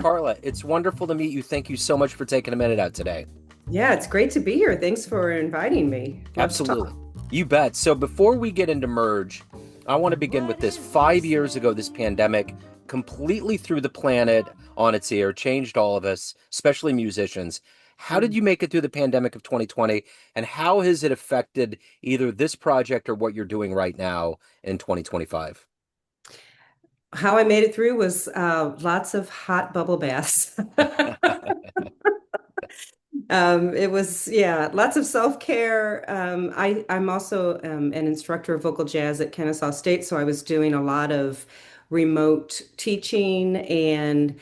Karla, it's wonderful to meet you. Thank you so much for taking a minute out today. Yeah, it's great to be here. Thanks for inviting me. Love to Absolutely. talk. You bet. So before we get into Merge, I want to begin with this. 5 years ago, this pandemic completely threw the planet on its ear, changed all of us, especially musicians. How did Mm. you make it through the pandemic of 2020, and how has it affected either this project or what you're doing right now in 2025? How I made it through was lots of hot bubble baths. It was, yeah, lots of self-care. I'm also an instructor of vocal jazz at Kennesaw State, so I was doing a lot of remote teaching and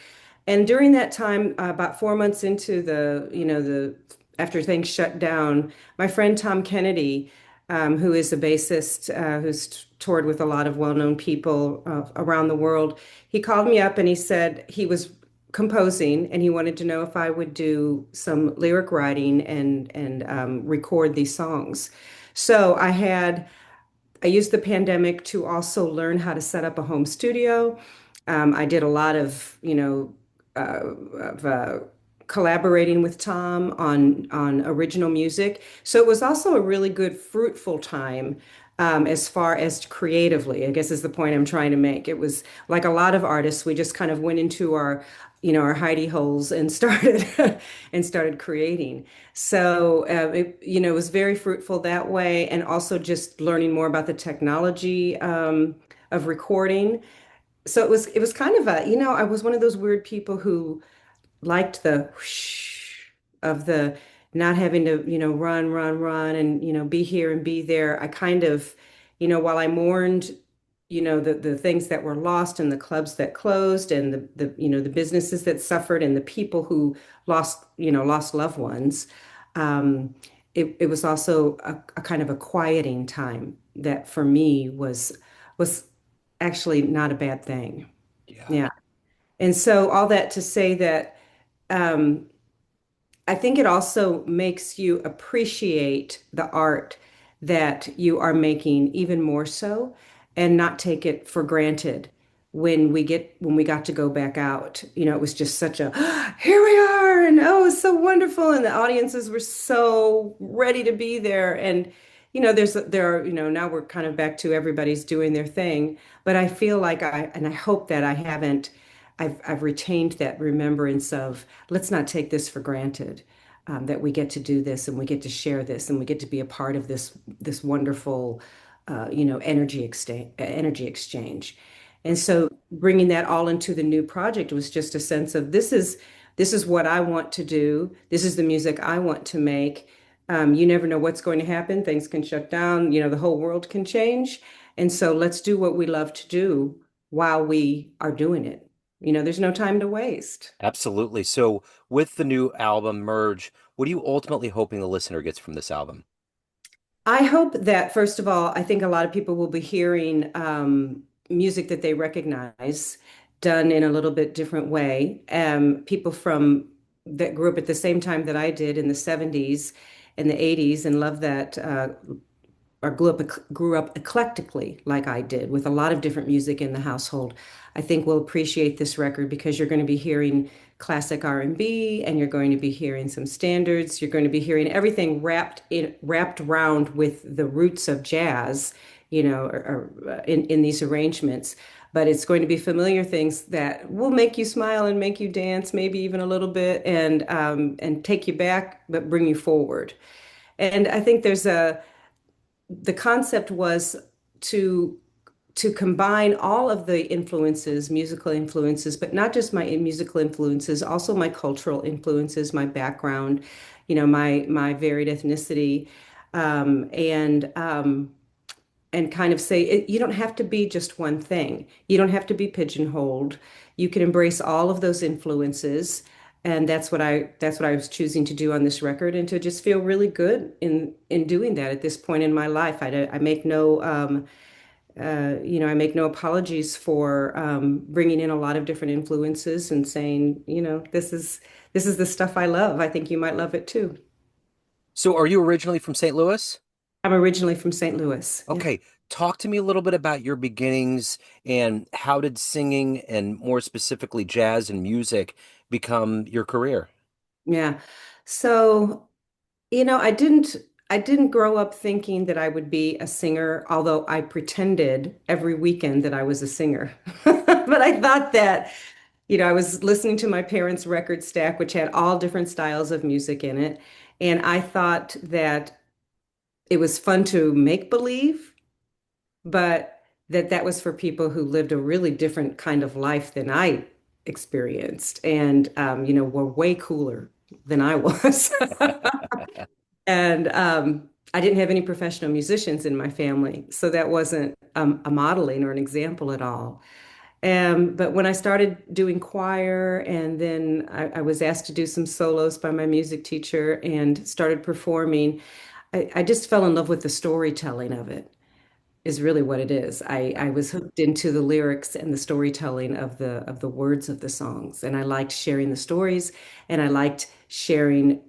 during that time, about 4 months into the after things shut down, my friend Tom Kennedy, who is a bassist who's toured with a lot of well-known people around the world, he called me up and he said he was composing and he wanted to know if I would do some lyric writing and record these songs. So I used the pandemic to also learn how to set up a home studio. I did a lot of, of collaborating with Tom on original music. So it was also a really good, fruitful time as far as creatively, I guess is the point I'm trying to make. It was like a lot of artists, we just kind of went into our hidey holes and started and started creating. So it was very fruitful that way, and also just learning more about the technology of recording. So it was kind of I was one of those weird people who liked the whoosh of the not having to, run, run, run and, be here and be there. I kind of, while I mourned, the things that were lost and the clubs that closed and the businesses that suffered and the people who lost loved ones. It was also a kind of a quieting time that for me was actually not a bad thing. Yeah. Yeah. And so all that to say that um, I think it also makes you appreciate the art that you are making even more so and not take it for granted when we got to go back out. It was just such a here we are and oh, it's so wonderful and the audiences were so ready to be there and there are now we're kind of back to everybody's doing their thing, but I feel like I hope that I haven't I've retained that remembrance of let's not take this for granted, that we get to do this and we get to share this and we get to be a part of this wonderful, energy exchange. And so bringing that all into the new project was just a sense of this is what I want to do. This is the music I want to make. You never know what's going to happen. Things can shut down. The whole world can change. And so let's do what we love to do while we are doing it. There's no time to waste. Absolutely. So, with the new album Merge, what are you ultimately hoping the listener gets from this album? I hope that, first of all, I think a lot of people will be hearing music that they recognize done in a little bit different way. People from that grew up at the same time that I did in the 70s and the 80s and love that or grew up eclectically like I did with a lot of different music in the household, I think will appreciate this record because you're going to be hearing classic R&B and you're going to be hearing some standards. You're going to be hearing everything wrapped around with the roots of jazz, in these arrangements. But it's going to be familiar things that will make you smile and make you dance, maybe even a little bit, and take you back, but bring you forward. And I think the concept was to to combine all of the influences, musical influences, but not just my musical influences, also my cultural influences, my background, my varied ethnicity, um, and um, and kind of say you don't have to be just one thing. You don't have to be pigeonholed. You can embrace all of those influences, and that's what I was choosing to do on this record, and to just feel really good in doing that at this point in my life. I make no I make no apologies for bringing in a lot of different influences and saying, this is the stuff I love. I think you might love it too. So, are you originally from St. Louis? I'm originally from St. Louis. Yeah. Okay, talk to me a little bit about your beginnings and how did singing and more specifically jazz and music become your career? Yeah. So, I didn't grow up thinking that I would be a singer, although I pretended every weekend that I was a singer. But I thought that, I was listening to my parents' record stack, which had all different styles of music in it, and I thought that it was fun to make believe, but that was for people who lived a really different kind of life than I experienced and were way cooler than I was. And I didn't have any professional musicians in my family, so that wasn't a modeling or an example at all. But when I started doing choir, and then I was asked to do some solos by my music teacher and started performing, I just fell in love with the storytelling of it, is really what it is. I was hooked into the lyrics and the storytelling of the words of the songs, and I liked sharing the stories, and I liked sharing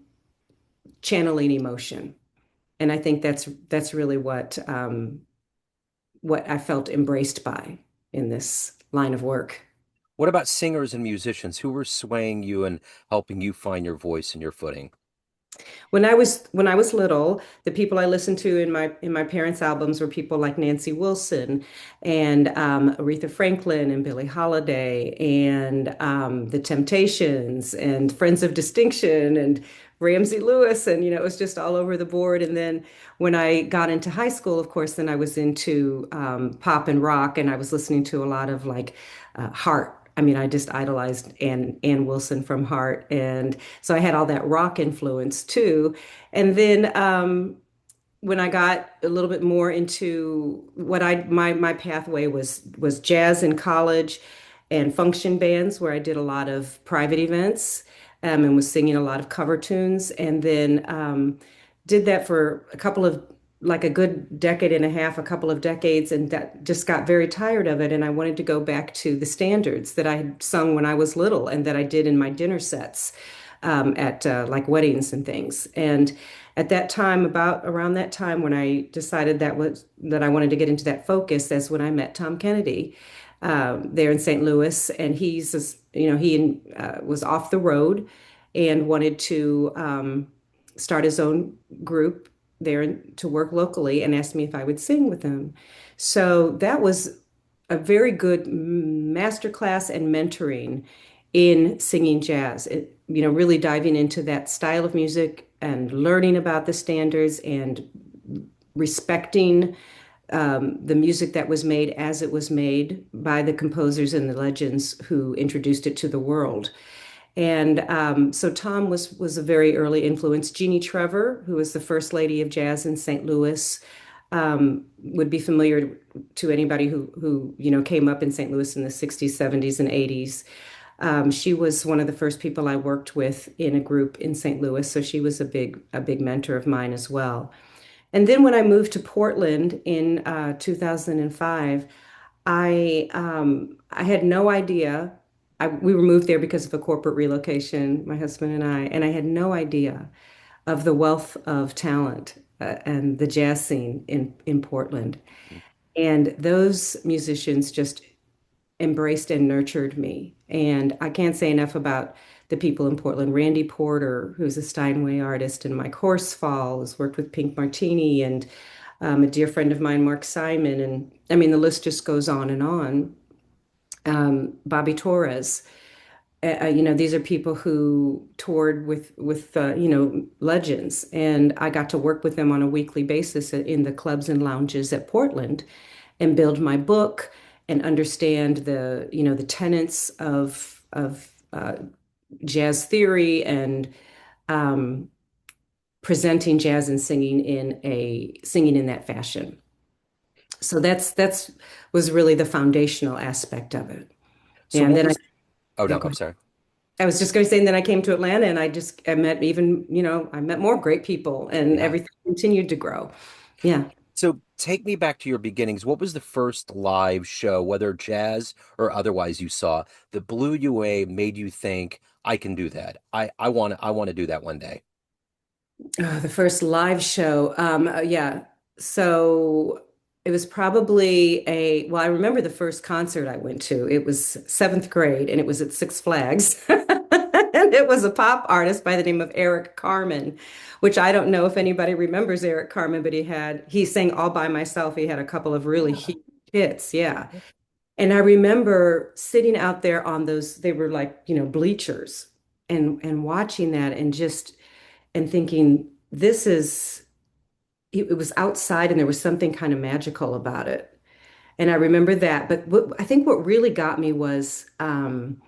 channeling emotion. And I think that's really what I felt embraced by in this line of work. What about singers and musicians? Who were swaying you and helping you find your voice and your footing? When I was little, the people I listened to in my parents' albums were people like Nancy Wilson and Aretha Franklin and Billie Holiday and The Temptations and Friends of Distinction and Ramsey Lewis, and it was just all over the board. And then when I got into high school, of course, then I was into pop and rock, and I was listening to a lot of like Heart. I mean, I just idolized Ann Wilson from Heart, and so I had all that rock influence too. And then when I got a little bit more into what my pathway was jazz in college and function bands where I did a lot of private events and was singing a lot of cover tunes, and then did that for a couple of like a good decade and a half, a couple of decades, and that just got very tired of it. And I wanted to go back to the standards that I had sung when I was little and that I did in my dinner sets at like weddings and things. And at that time, about around that time when I decided that I wanted to get into that focus, that's when I met Tom Kennedy there in St. Louis. And he was off the road and wanted to start his own group there to work locally and asked me if I would sing with him. So that was a very good masterclass and mentoring in singing jazz. Really diving into that style of music and learning about the standards and respecting the music that was made as it was made by the composers and the legends who introduced it to the world. And so Tom was a very early influence. Jeannie Trevor, who was the first lady of jazz in St. Louis, would be familiar to anybody who came up in St. Louis in the 60s, 70s, and 80s. She was one of the first people I worked with in a group in St. Louis, so she was a big mentor of mine as well. And then when I moved to Portland in 2005, I had no idea. We were moved there because of a corporate relocation, my husband and I had no idea of the wealth of talent and the jazz scene in Portland. And those musicians just embraced and nurtured me. And I can't say enough about the people in Portland. Randy Porter, who's a Steinway artist, and Mike Horsfall, who's worked with Pink Martini, and a dear friend of mine, Mark Simon. And I mean, the list just goes on and on. Bobby Torres. These are people who toured with legends, and I got to work with them on a weekly basis in the clubs and lounges at Portland, and build my book and understand the tenets of jazz theory and um, presenting jazz and singing in that fashion. So that's was really the foundational aspect of it. So And what then was, oh yeah, no, go I'm ahead. sorry. I was just going to say, and then I came to Atlanta, and I met I met more great people, and Yeah. everything continued to grow. Yeah. So take me back to your beginnings. What was the first live show, whether jazz or otherwise, you saw that blew you away, made you think, I can do that. I want to do that one day. The first live show. Yeah. So it was probably well, I remember the first concert I went to. It was seventh grade and it was at Six Flags. And it was a pop artist by the name of Eric Carmen, which I don't know if anybody remembers Eric Carmen, but he sang All by Myself. He had a couple of really Yeah. huge hits. Yeah. And I remember sitting out there on those, they were like, bleachers and watching that and just and thinking, it was outside and there was something kind of magical about it. And I remember that. But I think what really got me was, came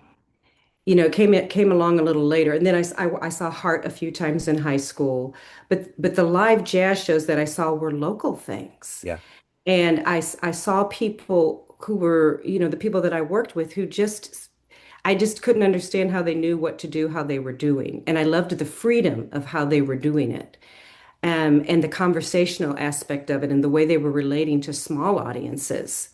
along a little later. And then I saw Heart a few times in high school. But the live jazz shows that I saw were local things. Yeah. And I saw people who were, the people that I worked with who I just couldn't understand how they knew what to do, how they were doing. And I loved the freedom of how they were doing it, and the conversational aspect of it and the way they were relating to small audiences.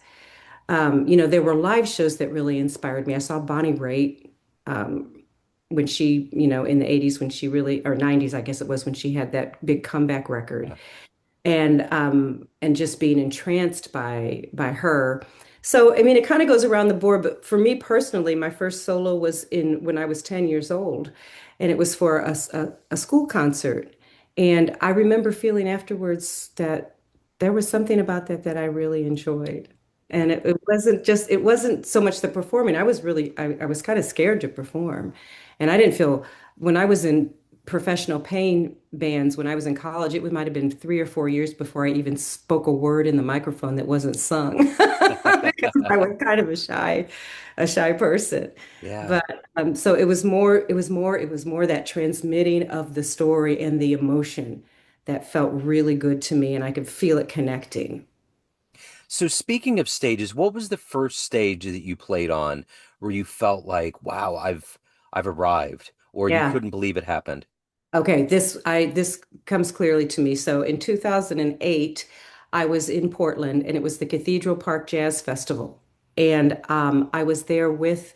There were live shows that really inspired me. I saw Bonnie Raitt when she, in the 80s when she really, or 90s, I guess it was when she had that big comeback record Yeah. and just being entranced by her. So I mean, it kind of goes around the board, but for me personally, my first solo was in when I was 10 years old, and it was for a school concert. And I remember feeling afterwards that there was something about that I really enjoyed. And it wasn't so much the performing. I was kind of scared to perform. And I didn't feel when I was in professional paying bands when I was in college, it might have been 3 or 4 years before I even spoke a word in the microphone that wasn't sung because I was kind of a shy person. Yeah. But so it was more that transmitting of the story and the emotion that felt really good to me, and I could feel it connecting. So speaking of stages, what was the first stage that you played on where you felt like, wow, I've arrived, or you Yeah. couldn't believe it happened? Okay, this comes clearly to me. So in 2008, I was in Portland and it was the Cathedral Park Jazz Festival. And I was there with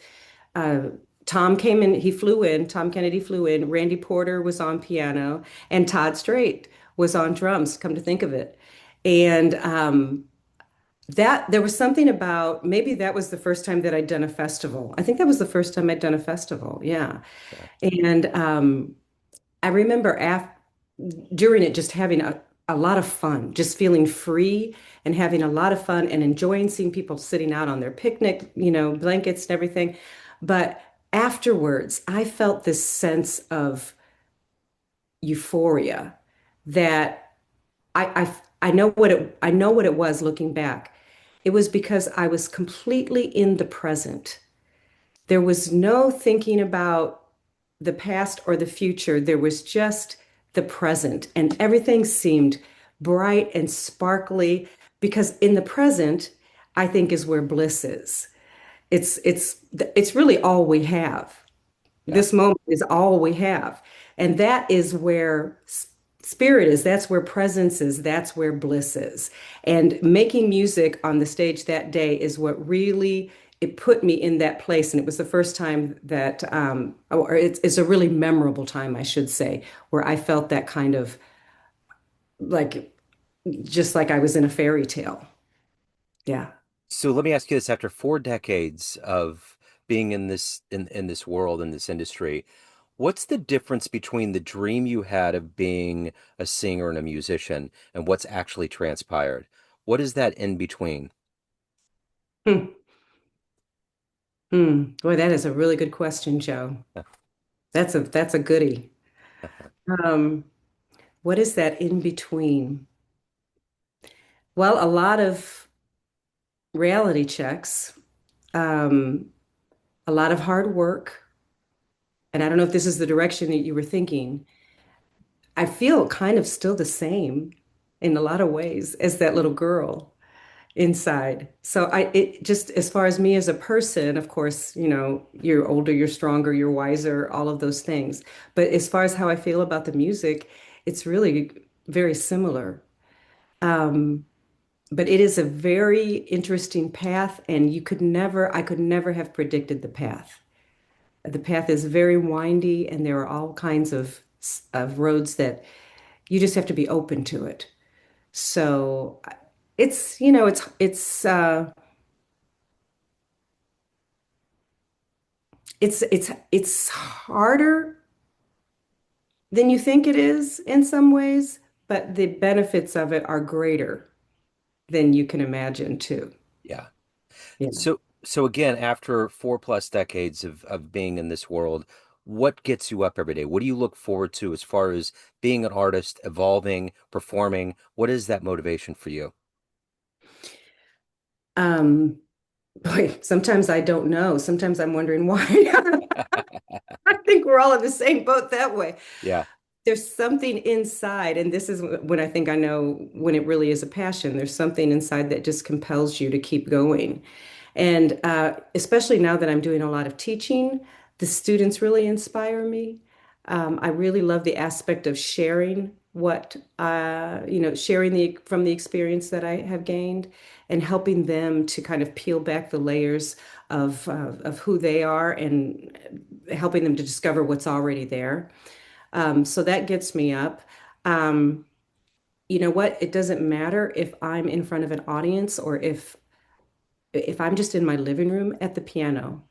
uh, Tom came in, he flew in, Tom Kennedy flew in, Randy Porter was on piano, and Todd Straight was on drums, come to think of it. And that there was something about maybe that was the first time that I'd done a festival. I think that was the first time I'd done a festival. Yeah. Yeah. And I remember during it just having a lot of fun, just feeling free and having a lot of fun and enjoying seeing people sitting out on their picnic, blankets and everything. But afterwards, I felt this sense of euphoria that I know what it was looking back. It was because I was completely in the present. There was no thinking about the past or the future. There was just the present, and everything seemed bright and sparkly because in the present, I think is where bliss is. It's really all we have. Yeah. This moment is all we have. And that is where spirit is. That's where presence is. That's where bliss is. And making music on the stage that day is what really it put me in that place. And it was the first time that, or it's a really memorable time, I should say, where I felt that kind of like, just like I was in a fairy tale. Yeah. So let me ask you this, after 4 decades of being in this world, in this industry, what's the difference between the dream you had of being a singer and a musician and what's actually transpired? What is that in between? Hmm. Hmm. Boy, that is a really good question, Joe. That's a goodie. Um, what is that in between? Well, a lot of reality checks, um, a lot of hard work, and I don't know if this is the direction that you were thinking. I feel kind of still the same in a lot of ways as that little girl inside. So it just as far as me as a person, of course, you're older, you're stronger, you're wiser, all of those things. But as far as how I feel about the music, it's really very similar. Um, but it is a very interesting path, and I could never have predicted the path. The path is very windy, and there are all kinds of roads that you just have to be open to it. So it's, you know, it's harder than you think it is in some ways, but the benefits of it are greater than you can imagine too. Yeah. Yeah. So again, after 4+ decades of being in this world, what gets you up every day? What do you look forward to as far as being an artist, evolving, performing? What is that motivation for you? Um, Boy, sometimes I don't know. Sometimes I'm wondering why. I think we're all in the same boat that way. Yeah, There's something inside, and this is when I think I know when it really is a passion. There's something inside that just compels you to keep going. And especially now that I'm doing a lot of teaching, the students really inspire me. I really love the aspect of sharing sharing from the experience that I have gained and helping them to kind of peel back the layers of who they are and helping them to discover what's already there. So that gets me up. Um, you know what? It doesn't matter if I'm in front of an audience or if I'm just in my living room at the piano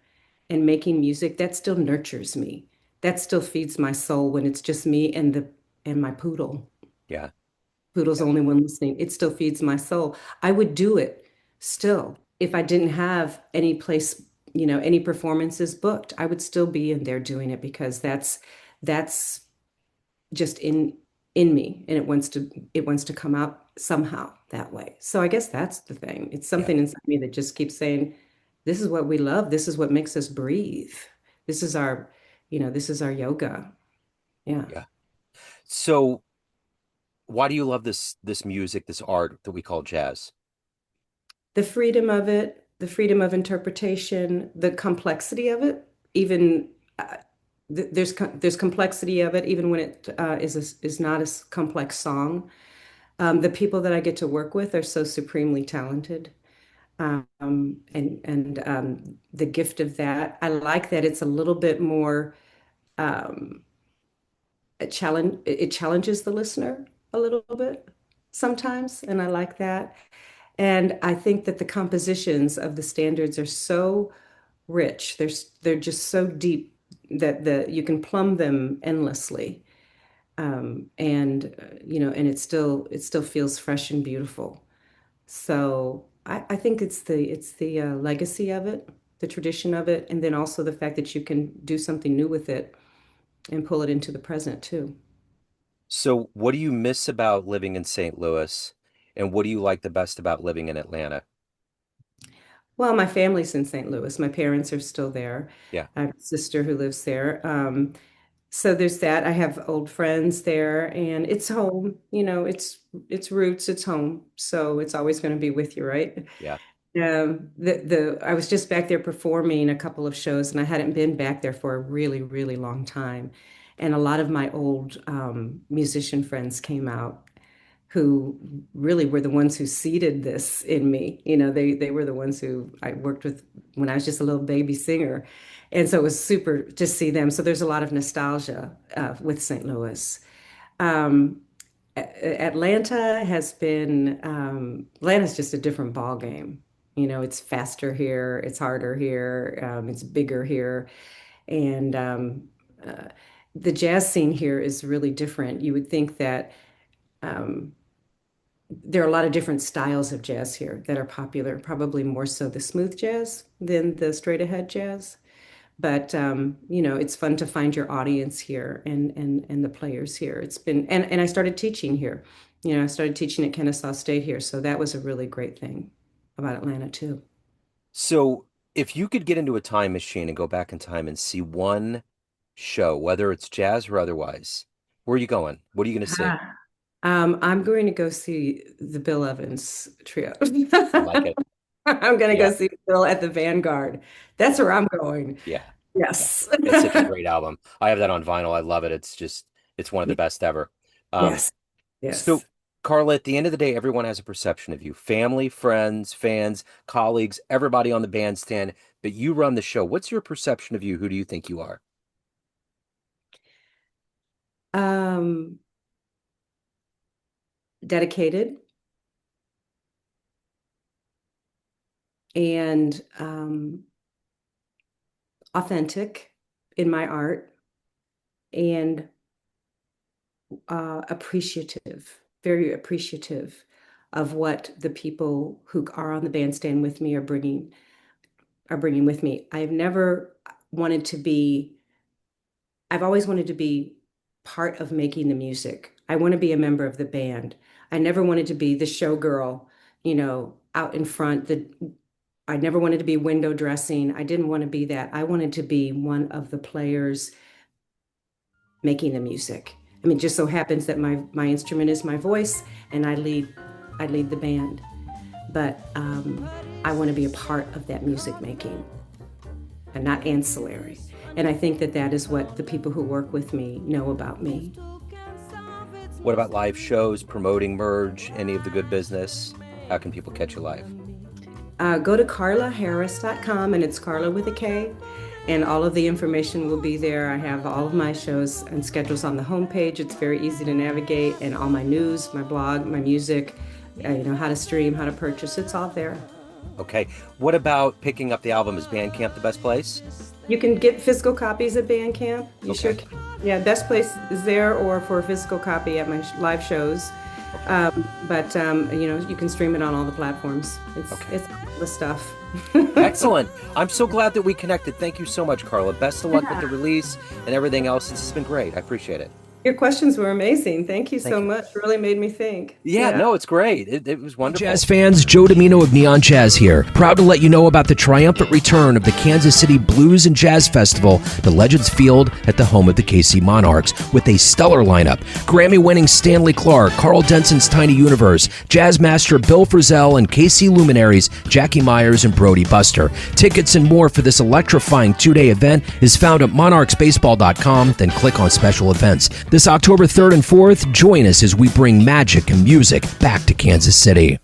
and making music, that still nurtures me. That still feeds my soul when it's just me and my poodle. yeah, Poodle's the yeah, only one listening. It still feeds my soul. I would do it still if I didn't have any place, any performances booked. I would still be in there doing it because that's just in me and it wants to come out somehow that way. So I guess that's the thing. It's yeah, something inside me that just keeps saying, this is what we love. This is what makes us breathe. This is our yoga. Yeah. yeah. So why do you love this music, this art that we call jazz? The freedom of it, the freedom of interpretation, the complexity of it, even there's complexity of it even when it is not a complex song. The people that I get to work with are so supremely talented. And the gift of that, I like that it's a little bit more um, it challenges the listener a little bit sometimes, and I like that. And I think that the compositions of the standards are so rich. They're just so deep that the you can plumb them endlessly. And it still feels fresh and beautiful. So I think it's the legacy of it, the tradition of it, and then also the fact that you can do something new with it and pull it into the present too. So what do you miss about living in St. Louis, and what do you like the best about living in Atlanta? Well, my family's in St. Louis. My parents are still there. Yeah, I have a sister who lives there. So there's that. I have old friends there, and it's home. It's roots. It's home. So it's always going to be with you, right? yeah. I was just back there performing a couple of shows, and I hadn't been back there for a really, really long time. And a lot of my old musician friends came out who really were the ones who seeded this in me. They were the ones who I worked with when I was just a little baby singer. And so it was super to see them. So there's a lot of nostalgia with St. Louis. Um, Atlanta's just a different ball game. It's faster here, it's harder here, it's bigger here, and uh, the jazz scene here is really different. You would think that um, there are a lot of different styles of jazz here that are popular, probably more so the smooth jazz than the straight ahead jazz. But it's fun to find your audience here and the players here. And I started teaching here. I started teaching at Kennesaw State here, so that was a really great thing about Atlanta too. So if you could get into a time machine and go back in time and see one show, whether it's jazz or otherwise, where are you going? What are you going to see? Ah. I'm going to go see the Bill Evans trio. I like it. I'm going to go Yeah, see Bill at the Vanguard. That's where I'm going. yeah, yeah. Yes. It's such a great album. I have that on vinyl. I love it. It's one of the best ever. Um, Yes. so Yes. Carla, at the end of the day, everyone has a perception of you. Family, friends, fans, colleagues, everybody on the bandstand, but you run the show. What's your perception of you? Who do you think you are? Um, Dedicated. and authentic in my art, and appreciative, very appreciative of what the people who are on the bandstand with me are bringing with me. I've always wanted to be part of making the music. I want to be a member of the band. I never wanted to be the showgirl, out in front. I never wanted to be window dressing. I didn't want to be that. I wanted to be one of the players making the music. I mean, it just so happens that my instrument is my voice, and I lead the band. But I want to be a part of that music making, and not ancillary. And I think that is what the people who work with me know about me. What about live shows, promoting Merge, any of the good business? How can people catch you live? Go to karlaharris.com, and it's Karla with a K. And all of the information will be there. I have all of my shows and schedules on the homepage. It's very easy to navigate, and all my news, my blog, my music, how to stream, how to purchase, it's all there. Okay. What about picking up the album? Is Bandcamp the best place? You can get physical copies at Bandcamp. You Okay. sure can. Yeah, best place is there, or for a physical copy at my live shows. But you can stream it on all the platforms. It's all the stuff. Excellent. I'm so glad that we connected. Thank you so much, Karla. Best of luck with the release and everything else. This has been great. I appreciate it. Your questions were amazing. Thank you so much. Really made me think. Yeah, no, it's great. It was wonderful. Jazz fans, Joe Domino of Neon Jazz here. Proud to let you know about the triumphant return of the Kansas City Blues and Jazz Festival to Legends Field at the home of the KC Monarchs with a stellar lineup. Grammy-winning Stanley Clarke, Carl Denson's Tiny Universe, jazz master Bill Frisell, and KC luminaries Jackie Myers and Brody Buster. Tickets and more for this electrifying two-day event is found at monarchsbaseball.com, then click on special events. This October 3rd and 4th, join us as we bring magic and music back to Kansas City.